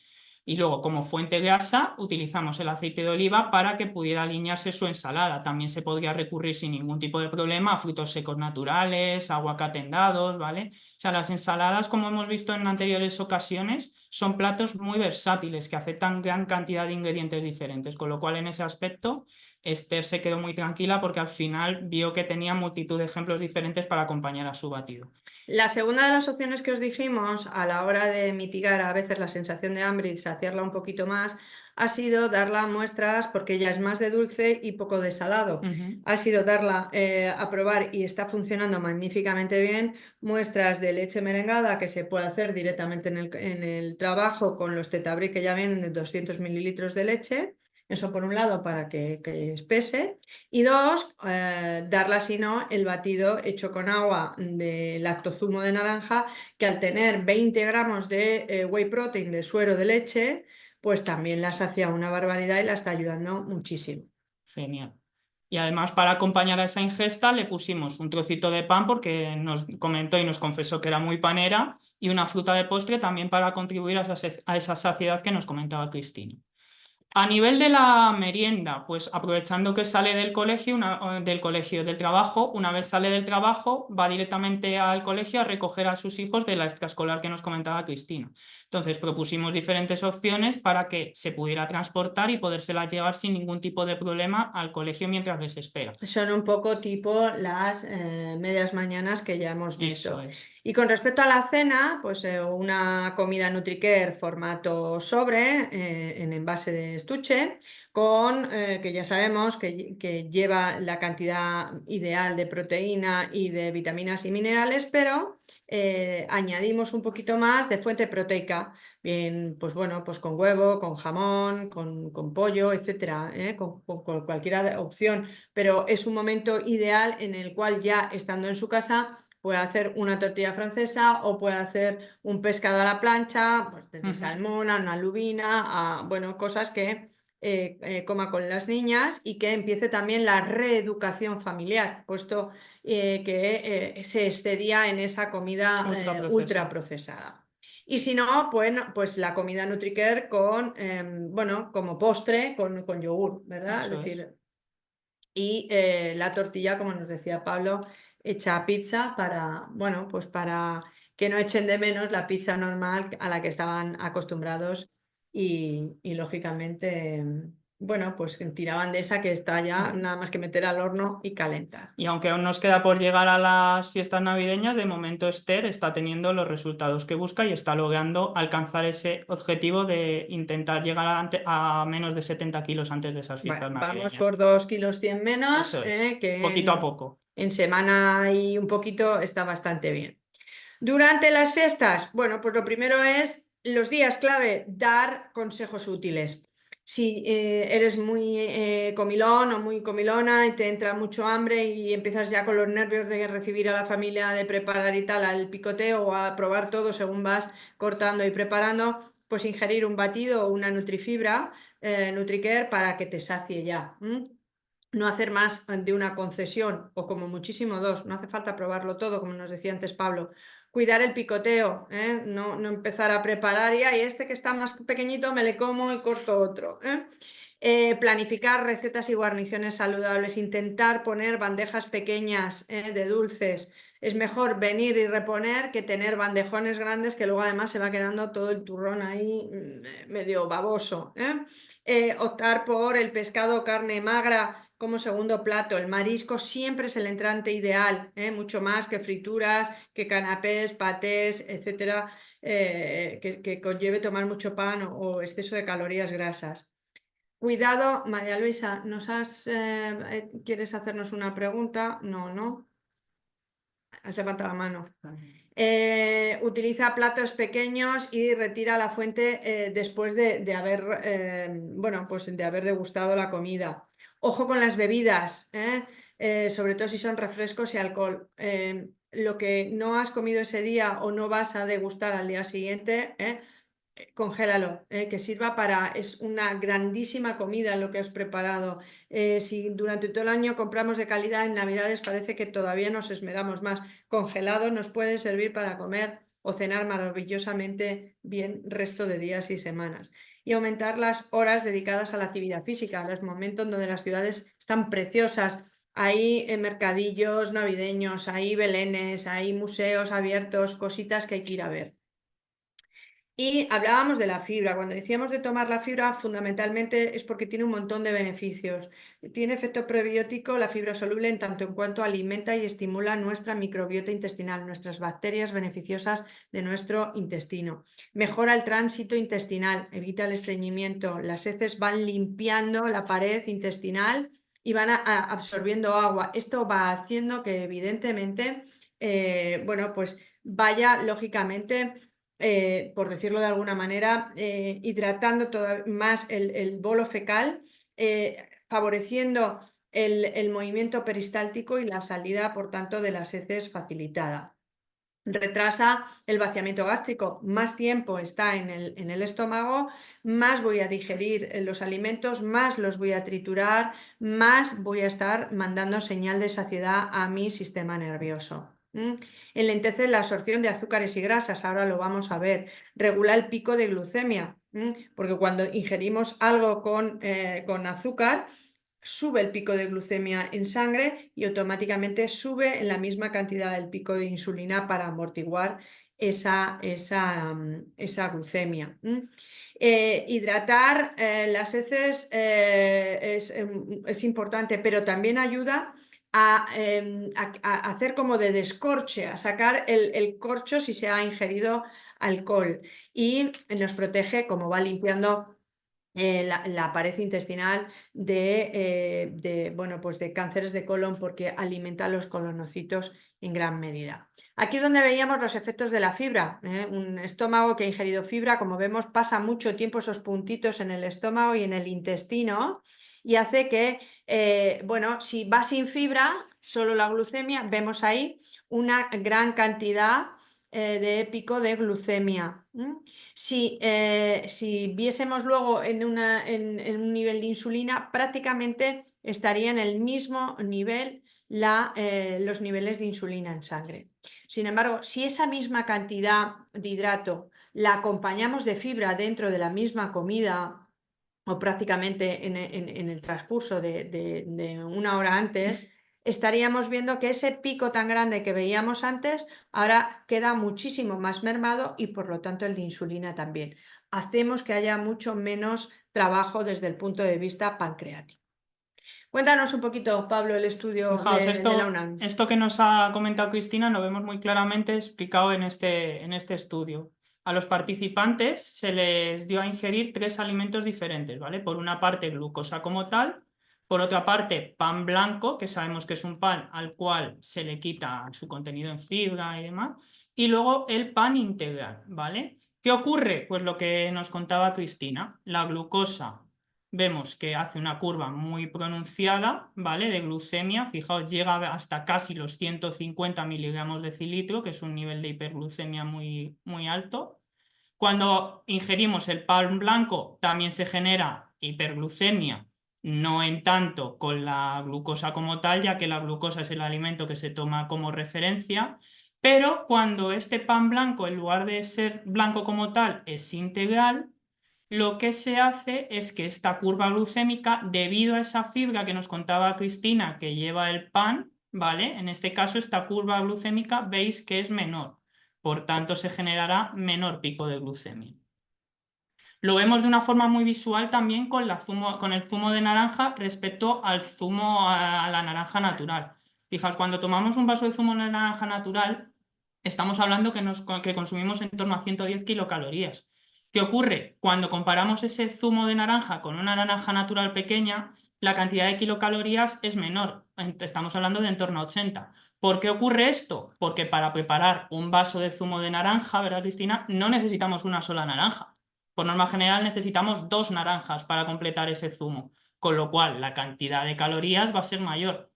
Y luego, como fuente grasa, utilizamos el aceite de oliva para que pudiera alinearse su ensalada. También se podría recurrir sin ningún tipo de problema a frutos secos naturales, aguacate en dados, ¿vale? O sea, las ensaladas, como hemos visto en anteriores ocasiones, son platos muy versátiles que aceptan gran cantidad de ingredientes diferentes, con lo cual en ese aspecto Esther se quedó muy tranquila porque al final vio que tenía multitud de ejemplos diferentes para acompañar a su batido. La segunda de las opciones que os dijimos a la hora de mitigar a veces la sensación de hambre y saciarla un poquito más, ha sido darla muestras, porque ella es más de dulce y poco de salado. Ha sido darla a probar, y está funcionando magníficamente bien, muestras de leche merengada que se puede hacer directamente en el trabajo con los Tetabric que ya vienen de 200 mililitros de leche. Eso por un lado para que espese. Y dos, darla si no el batido hecho con agua de lactozumo de naranja, que al tener 20 gramos de whey protein, de suero de leche, pues también la sacia una barbaridad y la está ayudando muchísimo. Genial. Y además, para acompañar a esa ingesta le pusimos un trocito de pan porque nos comentó y nos confesó que era muy panera, y una fruta de postre también para contribuir a esa saciedad que nos comentaba Cristina. A nivel de la merienda, pues aprovechando que sale del colegio, del trabajo, una vez sale del trabajo, va directamente al colegio a recoger a sus hijos de la extraescolar que nos comentaba Cristina. Entonces propusimos diferentes opciones para que se pudiera transportar y podérselas llevar sin ningún tipo de problema al colegio mientras les espera. Son un poco tipo las medias mañanas que ya hemos visto. Eso es. Y con respecto a la cena, pues una comida NutriCare formato sobre, en envase de estuche, que ya sabemos que lleva la cantidad ideal de proteína y de vitaminas y minerales, pero añadimos un poquito más de fuente proteica. Bien, pues bueno, pues con huevo, con jamón, con pollo, etcétera, con cualquier opción, pero es un momento ideal en el cual, ya estando en su casa, puede hacer una tortilla francesa o puede hacer un pescado a la plancha, pues desde salmón a una lubina, bueno, cosas que coma con las niñas, y que empiece también la reeducación familiar, puesto que se excedía en esa comida ultra procesada. Y si no, pues la comida NutriCare bueno, como postre, con yogur, ¿verdad? Eso Es es. decir, y la tortilla, como nos decía Pablo, hecha a pizza para, bueno, pues para que no echen de menos la pizza normal a la que estaban acostumbrados, y lógicamente, bueno, pues tiraban de esa que está ya nada más que meter al horno y calentar. Y aunque aún nos queda por llegar a las fiestas navideñas, de momento Esther está teniendo los resultados que busca y está logrando alcanzar ese objetivo de intentar llegar a menos de 70 kilos antes de esas fiestas Bueno, vamos navideñas. por 2 kilos 100 menos, Eso es, que poquito a poco. en semana y un poquito está bastante bien. Durante las fiestas, bueno, pues lo primero es los días clave, dar consejos útiles. Si eres muy comilón o muy comilona y te entra mucho hambre y empiezas ya con los nervios de recibir a la familia, de preparar y tal, al picoteo o a probar todo según vas cortando y preparando, pues ingerir un batido o una nutrifibra, NutriCare, para que te sacie ya. No hacer más de una concesión, o como muchísimo dos, no hace falta probarlo todo, como nos decía antes Pablo. Cuidar el picoteo, no empezar a preparar y este que está más pequeñito me le como y corto otro. Planificar recetas y guarniciones saludables, intentar poner bandejas pequeñas de dulces. Es mejor venir y reponer que tener bandejones grandes que luego además se va quedando todo el turrón ahí medio baboso. Optar por el pescado o carne magra como segundo plato. El marisco siempre es el entrante ideal, mucho más que frituras, que canapés, patés, etcétera, que conlleve tomar mucho pan o exceso de calorías grasas. Cuidado, María Luisa, ¿quieres hacernos una pregunta? No. Has levantado la mano. Utiliza platos pequeños y retira la fuente después de haber, bueno, pues de haber degustado la comida. Ojo con las bebidas, sobre todo si son refrescos y alcohol. Lo que no has comido ese día o no vas a degustar al día siguiente, congélalo, que sirva es una grandísima comida lo que has preparado. Si durante todo el año compramos de calidad, en Navidades parece que todavía nos esmeramos más. Congelado nos puede servir para comer o cenar maravillosamente bien resto de días y semanas. y aumentar las horas dedicadas a la actividad física, los momentos donde las ciudades están preciosas. Hay mercadillos navideños, hay belenes, hay museos abiertos, cositas que hay que ir a ver. Y hablábamos de la fibra. Cuando decíamos de tomar la fibra, fundamentalmente es porque tiene un montón de beneficios. Tiene efecto prebiótico la fibra soluble en tanto en cuanto alimenta y estimula nuestra microbiota intestinal, nuestras bacterias beneficiosas de nuestro intestino. Mejora el tránsito intestinal, evita el estreñimiento. Las heces van limpiando la pared intestinal y van absorbiendo agua. Esto va haciendo que evidentemente, bueno, pues vaya lógicamente por decirlo de alguna manera, hidratando más el bolo fecal, favoreciendo el movimiento peristáltico y la salida, por tanto, de las heces facilitada. Retrasa el vaciamiento gástrico, más tiempo está en el estómago, más voy a digerir los alimentos, más los voy a triturar, más voy a estar mandando señal de saciedad a mi sistema nervioso. Enlentece la absorción de azúcares y grasas, ahora lo vamos a ver. Regula el pico de glucemia, porque cuando ingerimos algo con azúcar, sube el pico de glucemia en sangre y automáticamente sube en la misma cantidad el pico de insulina para amortiguar esa glucemia. Hidratar las heces es importante, pero también ayuda a hacer como de descorche, a sacar el corcho si se ha ingerido alcohol, y nos protege, como va limpiando la pared intestinal bueno, pues de cánceres de colon, porque alimenta los colonocitos en gran medida. Aquí es donde veíamos los efectos de la fibra. Un estómago que ha ingerido fibra, como vemos, pasa mucho tiempo esos puntitos en el estómago y en el intestino, y hace que, bueno, si va sin fibra, solo la glucemia, vemos ahí una gran cantidad de pico de glucemia. Si viésemos luego en un nivel de insulina, prácticamente estaría en el mismo nivel los niveles de insulina en sangre. Sin embargo, si esa misma cantidad de hidrato la acompañamos de fibra dentro de la misma comida, o prácticamente en el transcurso de una hora antes, estaríamos viendo que ese pico tan grande que veíamos antes ahora queda muchísimo más mermado, y por lo tanto el de insulina también. Hacemos que haya mucho menos trabajo desde el punto de vista pancreático. Cuéntanos un poquito, Pablo, el estudio Fijaos, de la UNAM. esto que nos ha comentado Cristina lo vemos muy claramente explicado en este estudio. A los participantes se les dio a ingerir 3 alimentos diferentes, ¿vale? Por una parte, glucosa como tal; por otra parte, pan blanco, que sabemos que es un pan al cual se le quita su contenido en fibra y demás; y luego el pan integral, ¿vale? ¿Qué ocurre? Pues lo que nos contaba Cristina, la glucosa vemos que hace una curva muy pronunciada, ¿vale? De glucemia, fijaos, llega hasta casi los 150 miligramos de decilitro, que es un nivel de hiperglucemia muy, muy alto. Cuando ingerimos el pan blanco también se genera hiperglucemia, no en tanto con la glucosa como tal, ya que la glucosa es el alimento que se toma como referencia, pero cuando este pan blanco, en lugar de ser blanco como tal, es integral, lo que se hace es que esta curva glucémica, debido a esa fibra que nos contaba Cristina que lleva el pan, ¿vale? En este caso, esta curva glucémica veis que es menor, por tanto se generará menor pico de glucemia. Lo vemos de una forma muy visual también con el zumo de naranja respecto al zumo a la naranja natural. Fijaos, cuando tomamos un vaso de zumo de naranja natural, estamos hablando que consumimos en torno a 110 kilocalorías. ¿Qué ocurre? Cuando comparamos ese zumo de naranja con una naranja natural pequeña, la cantidad de kilocalorías es menor. Estamos hablando de en torno a 80. ¿Por qué ocurre esto? Porque para preparar un vaso de zumo de naranja, ¿verdad, Cristina?, no necesitamos una sola naranja. Por norma general necesitamos 2 naranjas para completar ese zumo, con lo cual la cantidad de calorías va a ser mayor.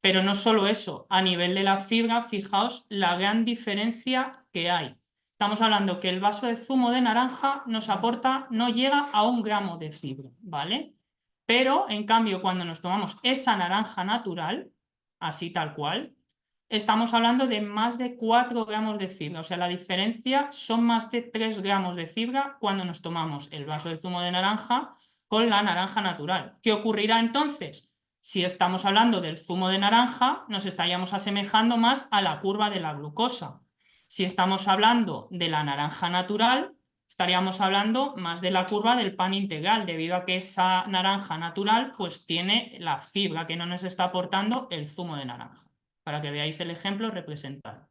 Pero no solo eso, a nivel de la fibra, fijaos la gran diferencia que hay. Estamos hablando que el vaso de zumo de naranja nos aporta, no llega a 1 gramo de fibra, ¿vale? Pero, en cambio, cuando nos tomamos esa naranja natural, así tal cual, estamos hablando de más de 4 gramos de fibra. O sea, la diferencia son más de 3 gramos de fibra cuando nos tomamos el vaso de zumo de naranja con la naranja natural. ¿Qué ocurrirá entonces? Si estamos hablando del zumo de naranja, nos estaríamos asemejando más a la curva de la glucosa. Si estamos hablando de la naranja natural, estaríamos hablando más de la curva del pan integral, debido a que esa naranja natural pues tiene la fibra que no nos está aportando el zumo de naranja, para que veáis el ejemplo representado.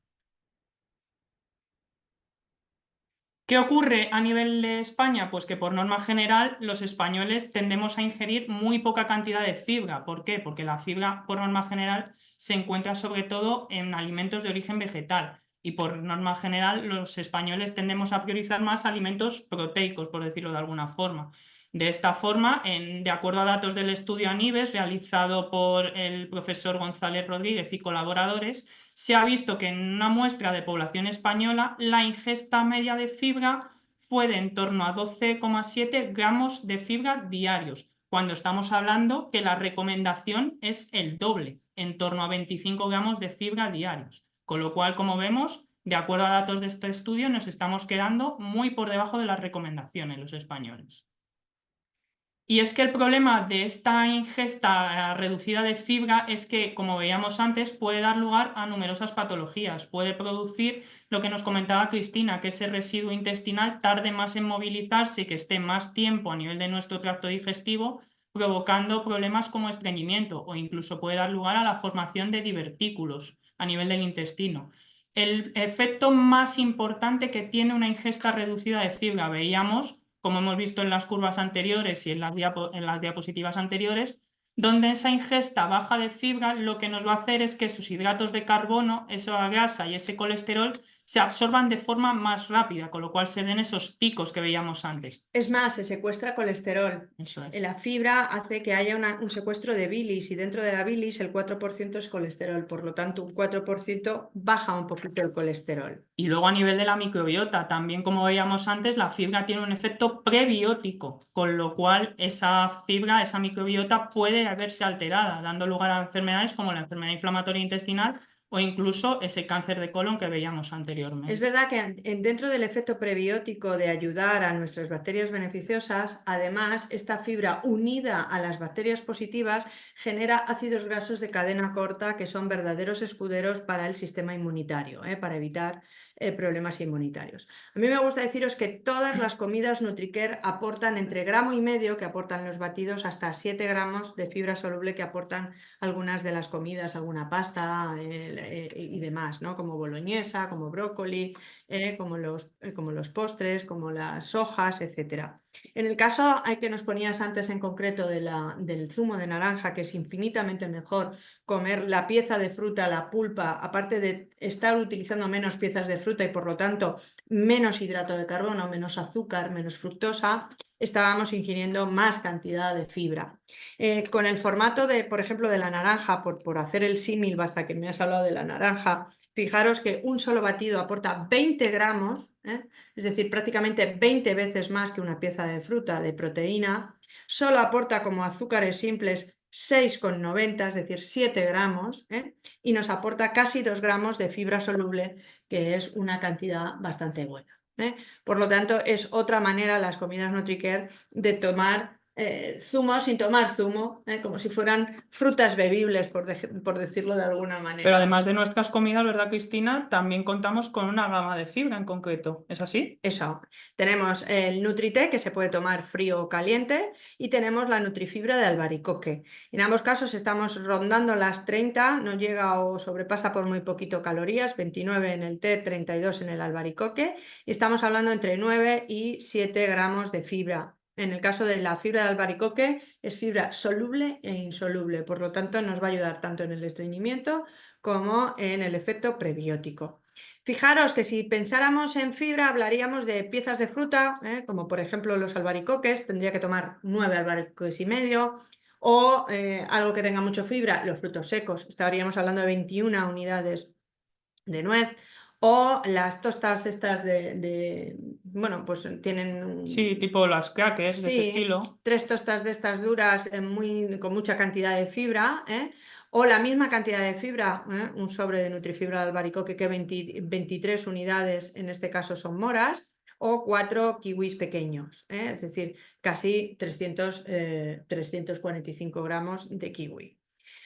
¿Qué ocurre a nivel de España? Pues que por norma general los españoles tendemos a ingerir muy poca cantidad de fibra. ¿Por qué? Porque la fibra por norma general se encuentra sobre todo en alimentos de origen vegetal y por norma general los españoles tendemos a priorizar más alimentos proteicos, por decirlo de alguna forma. De esta forma, de acuerdo a datos del estudio ANIBES realizado por el profesor González Rodríguez y colaboradores, se ha visto que en una muestra de población española la ingesta media de fibra fue de en torno a 12,7 gramos de fibra diarios, cuando estamos hablando que la recomendación es el doble, en torno a 25 gramos de fibra diarios. Con lo cual, como vemos, de acuerdo a datos de este estudio, nos estamos quedando muy por debajo de las recomendaciones los españoles. Y es que el problema de esta ingesta reducida de fibra es que, como veíamos antes, puede dar lugar a numerosas patologías. Puede producir lo que nos comentaba Cristina, que ese residuo intestinal tarde más en movilizarse y que esté más tiempo a nivel de nuestro tracto digestivo, provocando problemas como estreñimiento o incluso puede dar lugar a la formación de divertículos a nivel del intestino. El efecto más importante que tiene una ingesta reducida de fibra, veíamos, como hemos visto en las curvas anteriores y en las diapositivas anteriores, donde esa ingesta baja de fibra lo que nos va a hacer es que esos hidratos de carbono, esa grasa y ese colesterol se absorban de forma más rápida, con lo cual se den esos picos que veíamos antes. Es más, se secuestra colesterol. Eso es. La fibra hace que haya un secuestro de bilis y dentro de la bilis el 4% es colesterol, por lo tanto un 4% baja un poquito el colesterol. Y luego a nivel de la microbiota, también como veíamos antes, la fibra tiene un efecto prebiótico, con lo cual esa fibra, esa microbiota puede verse alterada, dando lugar a enfermedades como la enfermedad inflamatoria intestinal o incluso ese cáncer de colon que veíamos anteriormente. Es verdad que dentro del efecto prebiótico de ayudar a nuestras bacterias beneficiosas, además, esta fibra unida a las bacterias positivas genera ácidos grasos de cadena corta que son verdaderos escuderos para el sistema inmunitario, para evitar problemas inmunitarios. A mí me gusta deciros que todas las comidas NutriCare aportan entre 1,5 gramos que aportan los batidos hasta 7 gramos de fibra soluble que aportan algunas de las comidas, alguna pasta y demás, ¿no? Como boloñesa, como brócoli, como los postres, como las hojas, etc. En el caso que nos ponías antes en concreto del zumo de naranja, que es infinitamente mejor comer la pieza de fruta, la pulpa, aparte de estar utilizando menos piezas de fruta y por lo tanto menos hidrato de carbono, menos azúcar, menos fructosa, estábamos ingiriendo más cantidad de fibra. Con el formato por ejemplo, de la naranja, por hacer el símil, basta que me has hablado de la naranja, fijaros que un solo batido aporta 20 gramos, es decir, prácticamente 20 veces más que una pieza de fruta de proteína, solo aporta como azúcares simples 6,90, es decir, 7 gramos, y nos aporta casi 2 gramos de fibra soluble, que es una cantidad bastante buena. Por lo tanto, es otra manera las comidas NutriCare de tomar zumo sin tomar zumo, como si fueran frutas bebibles, por decirlo de alguna manera. Pero además de nuestras comidas, ¿verdad, Cristina? También contamos con una gama de fibra en concreto. ¿Es así? Eso. Tenemos el NutriTé, que se puede tomar frío o caliente, y tenemos la Nutrifibra de albaricoque. En ambos casos estamos rondando las 30, no llega o sobrepasa por muy poquito calorías, 29 en el té, 32 en el albaricoque, y estamos hablando entre 9 y 7 gramos de fibra. En el caso de la fibra de albaricoque es fibra soluble e insoluble, por lo tanto nos va a ayudar tanto en el estreñimiento como en el efecto prebiótico. Fijaros que si pensáramos en fibra hablaríamos de piezas de fruta, como por ejemplo los albaricoques, tendría que tomar 9 albaricoques y medio, o algo que tenga mucho fibra, los frutos secos, estaríamos hablando de 21 unidades de nuez, O las tostas estas bueno, pues tienen, Sí, tipo las crackers de ese sí, estilo. 3 tostas de estas duras, con mucha cantidad de fibra, o la misma cantidad de fibra, un sobre de Nutrifibra de albaricoque que 23 unidades, en este caso son moras, o 4 kiwis pequeños, es decir, casi 345 gramos de kiwi.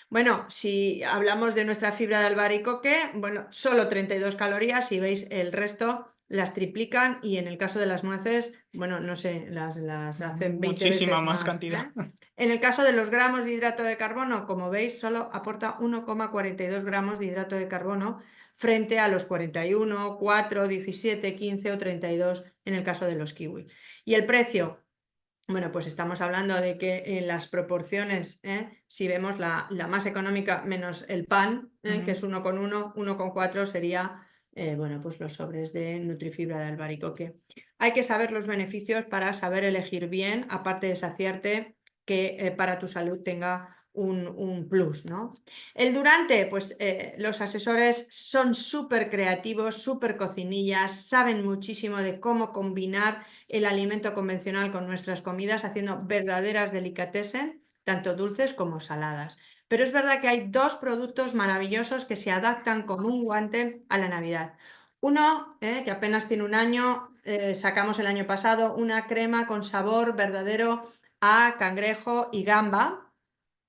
Bueno, si hablamos de nuestra fibra de albaricoque, bueno, solo 32 calorías, si veis el resto las triplican, y en el caso de las nueces, bueno, no sé, las hacen 20 Muchísima veces más más, cantidad. En el caso de los gramos de hidrato de carbono, como veis, solo aporta 1,42 gramos de hidrato de carbono frente a los 41, 4, 17, 15 o 32 en el caso de los kiwi. Y el precio, bueno, pues estamos hablando de que en las proporciones, si vemos la más económica menos el pan, que es 1,1, 1,4 sería, bueno, pues los sobres de Nutrifibra de albaricoque. Hay que saber los beneficios para saber elegir bien, aparte de saciarte, que para tu salud tenga un plus, ¿no? El durante, pues los asesores son súper creativos, súper cocinillas, saben muchísimo de cómo combinar el alimento convencional con nuestras comidas, haciendo verdaderas delicatessen, tanto dulces como saladas. Pero es verdad que hay 2 productos maravillosos que se adaptan como un guante a la Navidad. Uno, que apenas tiene un año, sacamos el año pasado, una crema con sabor verdadero a cangrejo y gamba,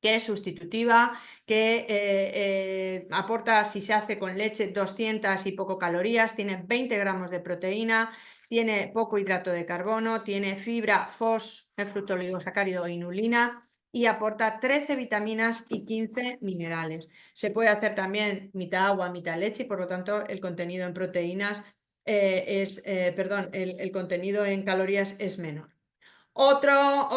que es sustitutiva, que aporta, si se hace con leche, 200 y poco calorías, tiene 20 gramos de proteína, tiene poco hidrato de carbono, tiene fibra, fos, fructo oligosacárido e inulina, y aporta 13 vitaminas y 15 minerales. Se puede hacer también mitad agua, mitad leche, y por lo tanto el contenido en proteínas el contenido en calorías es menor. Otro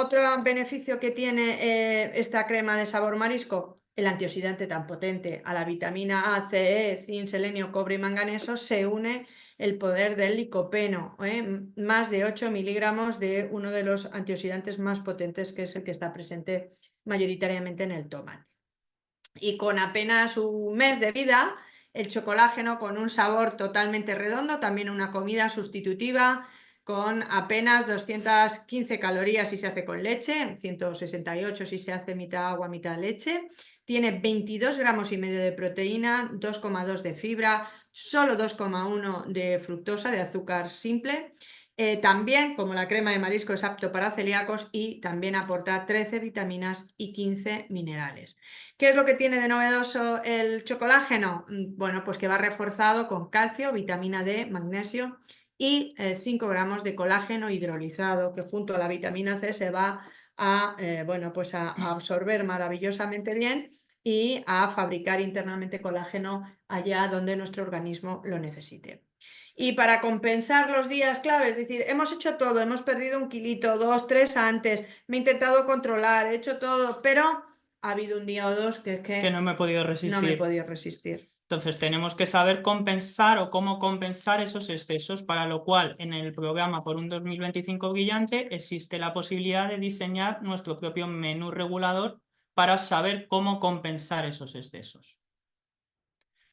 beneficio que tiene esta crema de sabor marisco, el antioxidante tan potente. A la vitamina A, C, E, zinc, selenio, cobre y manganeso se une el poder del licopeno, más de 8 miligramos de uno de los antioxidantes más potentes, que es el que está presente mayoritariamente en el tomate. Y con apenas un mes de vida, el chocolágeno, con un sabor totalmente redondo, también una comida sustitutiva, con apenas 215 calorías si se hace con leche, 168 si se hace mitad agua, mitad leche. Tiene 22 gramos y medio de proteína, 2,2 de fibra, solo 2,1 de fructosa, de azúcar simple. También, como la crema de marisco, es apto para celíacos, y también aporta 13 vitaminas y 15 minerales. ¿Qué es lo que tiene de novedoso el chocolágeno? Bueno, pues que va reforzado con calcio, vitamina D, magnesio y 5 gramos de colágeno hidrolizado, que junto a la vitamina C se va bueno, pues a absorber maravillosamente bien y a fabricar internamente colágeno allá donde nuestro organismo lo necesite. Y para compensar los días clave, es decir, hemos hecho todo, hemos perdido 1 kilito, 2, 3 antes, me he intentado controlar, he hecho todo, pero ha habido un día o dos que es Que no me he podido no me he resistir. podido resistir. Entonces tenemos que saber compensar o cómo compensar esos excesos, para lo cual en el programa Por un 2025 Brillante existe la posibilidad de diseñar nuestro propio menú regulador para saber cómo compensar esos excesos.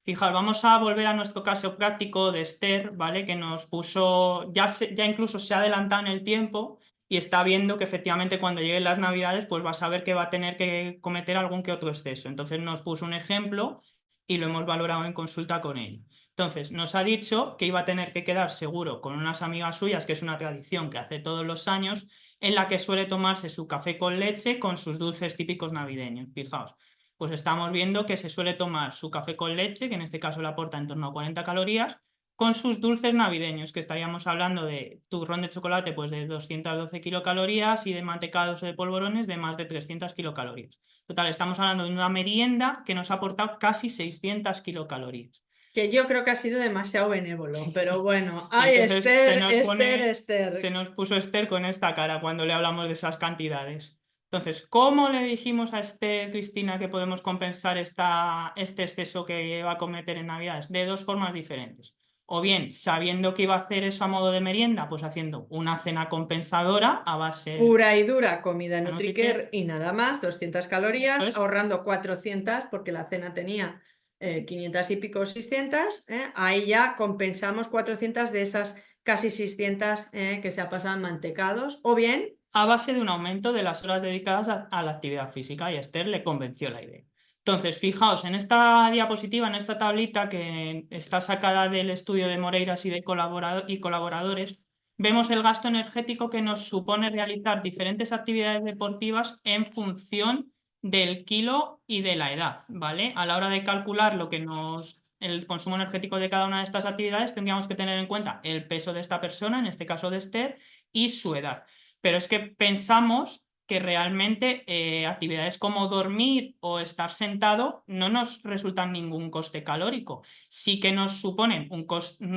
Fijaos, vamos a volver a nuestro caso práctico de Esther, ¿vale? Que nos puso, ya incluso se ha adelantado en el tiempo y está viendo que efectivamente cuando lleguen las Navidades pues va a saber que va a tener que cometer algún que otro exceso. Entonces nos puso un ejemplo y lo hemos valorado en consulta con él. Entonces nos ha dicho que iba a tener que quedar seguro con unas amigas suyas, que es una tradición que hace todos los años, en la que suele tomarse su café con leche con sus dulces típicos navideños. Fijaos, pues estamos viendo que se suele tomar su café con leche, que en este caso le aporta en torno a 40 calorías, con sus dulces navideños, que estaríamos hablando de turrón de chocolate pues de 212 kilocalorías, y de mantecados o de polvorones de más de 300 kilocalorías. Total, estamos hablando de una merienda que nos ha aportado casi 600 kilocalorías. Que yo creo que ha sido demasiado benévolo, Sí. pero bueno. Y Ay, entonces Esther. se nos puso Esther con esta cara cuando le hablamos de esas cantidades. Entonces, ¿cómo le dijimos a Esther, Cristina, que podemos compensar este exceso que va a cometer en Navidades? De 2 formas diferentes. O bien, sabiendo que iba a hacer eso a modo de merienda, pues haciendo una cena compensadora a base Pura y dura comida NutriCare. NutriCare y nada más, 200 Eso calorías, es. ahorrando 400 porque la cena tenía 500 y pico, 600, ahí ya compensamos 400 de esas casi 600 que se ha pasado en mantecados, o bien a base de un aumento de las horas dedicadas a la actividad física, y a Esther le convenció la idea. Entonces, fijaos, en esta diapositiva, en esta tablita que está sacada del estudio de Moreiras y colaboradores, vemos el gasto energético que nos supone realizar diferentes actividades deportivas en función del kilo y de la edad, ¿vale? A la hora de calcular el consumo energético de cada una de estas actividades, tendríamos que tener en cuenta el peso de esta persona, en este caso de Esther, y su edad. Pero es que pensamos que realmente actividades como dormir o estar sentado no nos resultan ningún coste calórico. Sí que nos suponen un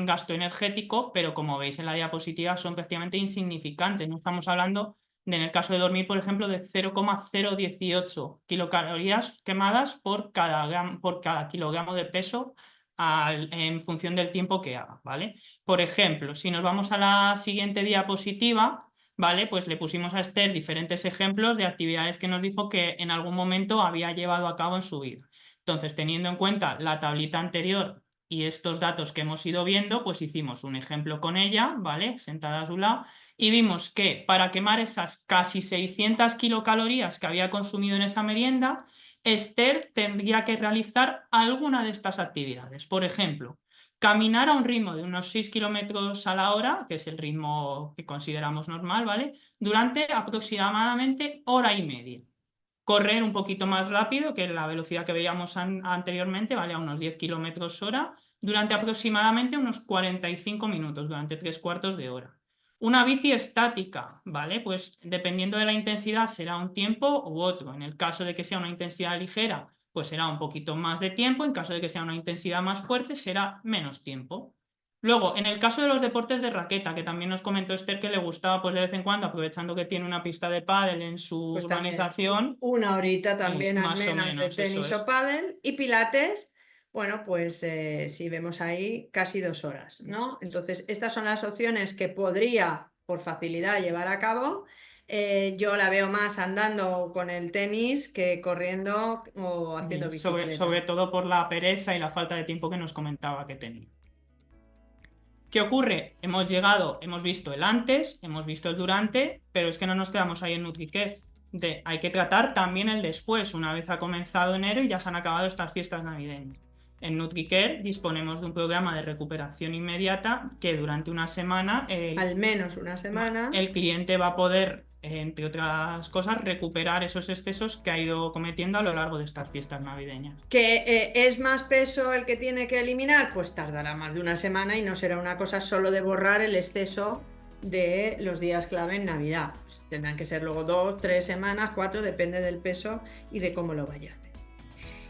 gasto energético, pero como veis en la diapositiva son prácticamente insignificantes. No estamos hablando en el caso de dormir, por ejemplo, de 0,018 kilocalorías quemadas por cada kilogramo de peso en función del tiempo que haga, ¿vale? Por ejemplo, si nos vamos a la siguiente diapositiva, ¿vale? Pues le pusimos a Esther diferentes ejemplos de actividades que nos dijo que en algún momento había llevado a cabo en su vida. Entonces, teniendo en cuenta la tablita anterior y estos datos que hemos ido viendo, pues hicimos un ejemplo con ella, ¿vale? Sentada a su lado, y vimos que para quemar esas casi 600 kilocalorías que había consumido en esa merienda, Esther tendría que realizar alguna de estas actividades. Por ejemplo, caminar a un ritmo de unos 6 kilómetros a la hora, que es el ritmo que consideramos normal, ¿vale? Durante aproximadamente hora y media. Correr un poquito más rápido que la velocidad que veíamos anteriormente, ¿vale? A unos 10 kilómetros hora, durante aproximadamente unos 45 minutos, durante 3/4 de hora. Una bici estática, ¿vale? Pues dependiendo de la intensidad será un tiempo u otro. En el caso de que sea una intensidad ligera, pues será un poquito más de tiempo. En caso de que sea una intensidad más fuerte, será menos tiempo. Luego, en el caso de los deportes de raqueta, que también nos comentó Esther que le gustaba pues de vez en cuando, aprovechando que tiene una pista de pádel en su pues urbanización. Una horita también al más o menos de tenis o pádel, y pilates, bueno, pues si vemos ahí casi 2 horas, ¿no? Entonces, estas son las opciones que podría, por facilidad, llevar a cabo. Yo la veo más andando con el tenis que corriendo o haciendo bicicleta. Sobre todo por la pereza y la falta de tiempo que nos comentaba que tenía. ¿Qué ocurre? Hemos llegado, hemos visto el antes, hemos visto el durante, pero es que no nos quedamos ahí en NutriCare. Hay que tratar también el después, una vez ha comenzado enero y ya se han acabado estas fiestas navideñas. En NutriCare disponemos de un programa de recuperación inmediata que durante una semana, al menos una semana, el cliente va a poder, entre otras cosas, recuperar esos excesos que ha ido cometiendo a lo largo de estas fiestas navideñas. ¿Que es más peso el que tiene que eliminar? Pues tardará más de una semana y no será una cosa solo de borrar el exceso de los días clave en Navidad. Pues tendrán que ser luego 2, 3 semanas, 4, depende del peso y de cómo lo vaya a hacer.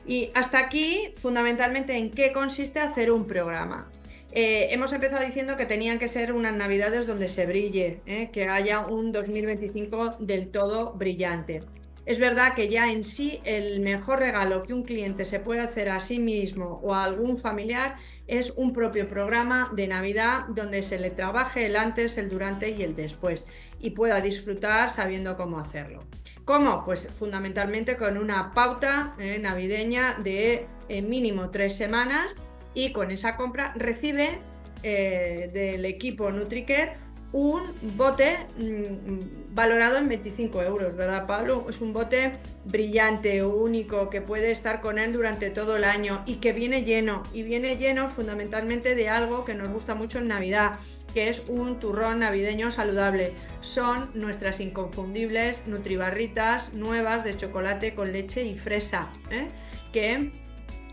Y hasta aquí, fundamentalmente, ¿en qué consiste hacer un programa? Hemos empezado diciendo que tenían que ser unas navidades donde se brille, que haya un 2025 del todo brillante. Es verdad que ya en sí el mejor regalo que un cliente se puede hacer a sí mismo o a algún familiar es un propio programa de Navidad donde se le trabaje el antes, el durante y el después y pueda disfrutar sabiendo cómo hacerlo. ¿Cómo? Pues fundamentalmente con una pauta navideña de mínimo 3 semanas, y con esa compra recibe del equipo NutriCare un bote valorado en 25 euros, ¿verdad, Pablo? Es un bote brillante, único, que puede estar con él durante todo el año y que viene lleno, fundamentalmente de algo que nos gusta mucho en Navidad, que es un turrón navideño saludable. Son nuestras inconfundibles Nutribarritas nuevas de chocolate con leche y fresa, que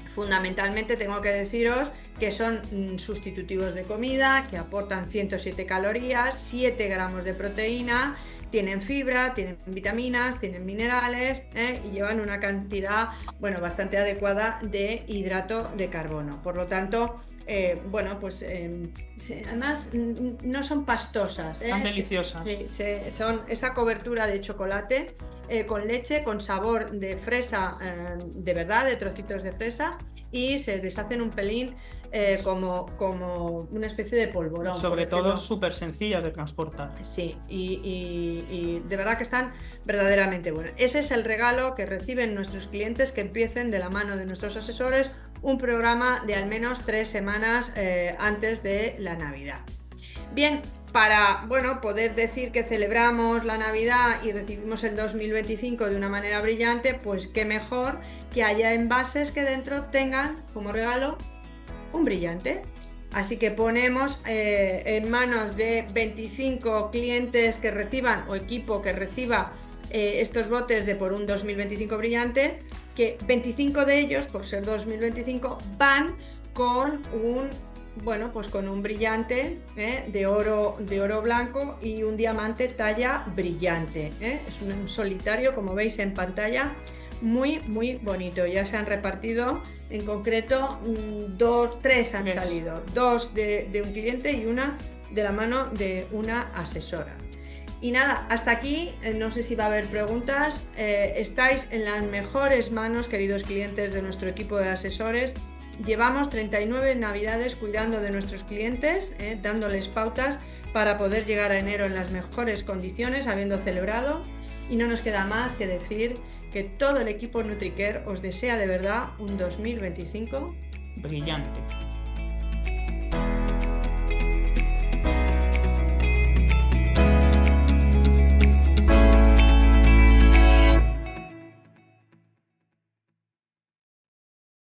fundamentalmente tengo que deciros que son sustitutivos de comida, que aportan 107 calorías, 7 gramos de proteína, tienen fibra, tienen vitaminas, tienen minerales y llevan una cantidad bastante adecuada de hidrato de carbono. Por lo tanto, además no son pastosas. Están deliciosas. Son esa cobertura de chocolate con leche, con sabor de fresa, de verdad, de trocitos de fresa, y se deshacen un pelín como una especie de polvorón. Sobre todo súper sencillas de transportar. Sí, y de verdad que están verdaderamente buenas. Ese es el regalo que reciben nuestros clientes que empiecen de la mano de nuestros asesores un programa de al menos 3 semanas antes de la Navidad. Bien, para poder decir que celebramos la Navidad y recibimos el 2025 de una manera brillante, pues qué mejor que haya envases que dentro tengan como regalo un brillante. Así que ponemos en manos de 25 clientes que reciban o equipo que reciba estos botes de por un 2025 brillante, que 25 de ellos, por ser 2025, van con un brillante de oro blanco y un diamante talla brillante. Es un solitario, como veis en pantalla, muy muy bonito. Ya se han repartido, en concreto, 3 han salido, 2 de un cliente y una de la mano de una asesora. Y nada, hasta aquí, no sé si va a haber preguntas. Estáis en las mejores manos, queridos clientes de nuestro equipo de asesores. Llevamos 39 navidades cuidando de nuestros clientes, dándoles pautas para poder llegar a enero en las mejores condiciones, habiendo celebrado, y no nos queda más que decir que todo el equipo NutriCare os desea de verdad un 2025 brillante.